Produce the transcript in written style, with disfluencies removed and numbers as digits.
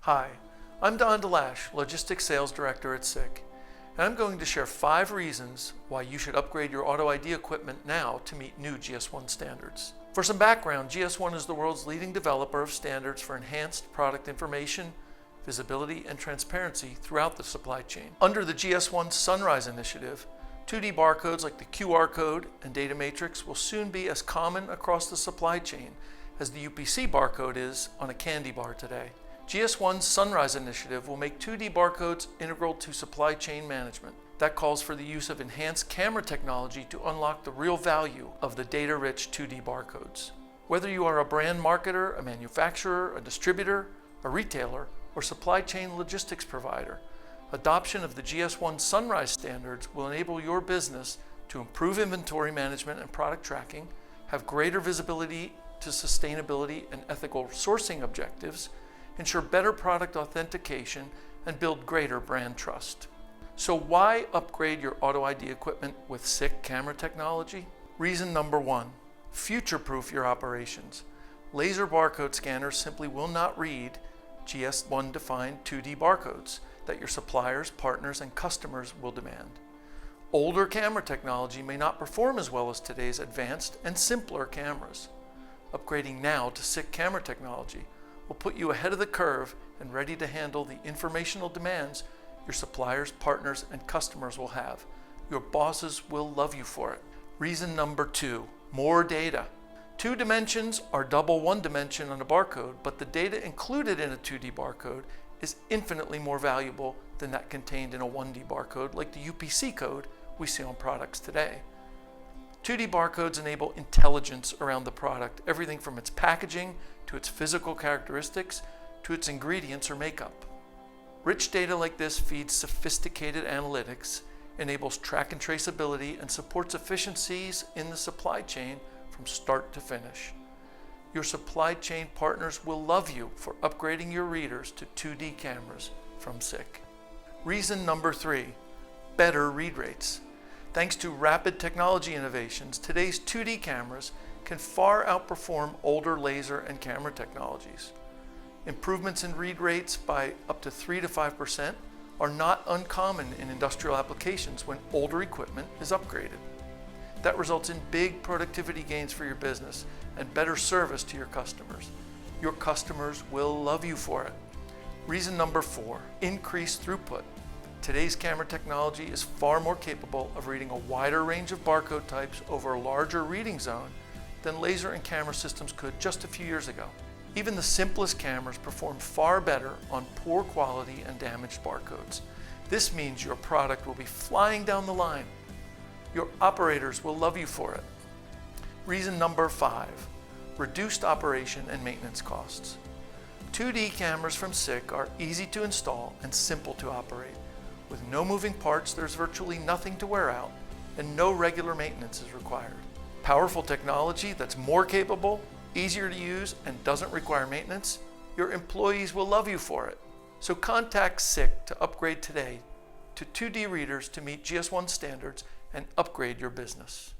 Hi, I'm Don Delash, Logistics Sales Director at SICK, and I'm going to share 5 reasons why you should upgrade your auto ID equipment now to meet new GS1 standards. For some background, GS1 is the world's leading developer of standards for enhanced product information, visibility, and transparency throughout the supply chain. Under the GS1 Sunrise initiative, 2D barcodes like the QR code and data matrix will soon be as common across the supply chain as the UPC barcode is on a candy bar today. GS1's Sunrise initiative will make 2D barcodes integral to supply chain management. That calls for the use of enhanced camera technology to unlock the real value of the data-rich 2D barcodes. Whether you are a brand marketer, a manufacturer, a distributor, a retailer, or supply chain logistics provider, adoption of the GS1 Sunrise standards will enable your business to improve inventory management and product tracking, have greater visibility to sustainability and ethical sourcing objectives, ensure better product authentication, and build greater brand trust. So why upgrade your auto ID equipment with SICK camera technology? Reason number 1, future-proof your operations. Laser barcode scanners simply will not read GS1 defined 2D barcodes that your suppliers, partners, and customers will demand. Older camera technology may not perform as well as today's advanced and simpler cameras. Upgrading now to SICK camera technology will put you ahead of the curve and ready to handle the informational demands your suppliers, partners, and customers will have. Your bosses will love you for it. Reason number 2, more data. 2 dimensions are double 1 dimension on a barcode, but the data included in a 2D barcode is infinitely more valuable than that contained in a 1D barcode like the UPC code we see on products today. 2D barcodes enable intelligence around the product, everything from its packaging to its physical characteristics to its ingredients or makeup. Rich data like this feeds sophisticated analytics, enables track and traceability, and supports efficiencies in the supply chain from start to finish. Your supply chain partners will love you for upgrading your readers to 2D cameras from SICK. Reason number 3, better read rates. Thanks to rapid technology innovations, today's 2D cameras can far outperform older laser and camera technologies. Improvements in read rates by up to 3 to 5% are not uncommon in industrial applications when older equipment is upgraded. That results in big productivity gains for your business and better service to your customers. Your customers will love you for it. Reason number 4, increased throughput. Today's camera technology is far more capable of reading a wider range of barcode types over a larger reading zone than laser and camera systems could just a few years ago. Even the simplest cameras perform far better on poor quality and damaged barcodes. This means your product will be flying down the line. Your operators will love you for it. Reason number 5, reduced operation and maintenance costs. 2D cameras from SICK are easy to install and simple to operate. With no moving parts, there's virtually nothing to wear out, and no regular maintenance is required. Powerful technology that's more capable, easier to use, and doesn't require maintenance, your employees will love you for it. So contact SICK to upgrade today to 2D readers to meet GS1 standards and upgrade your business.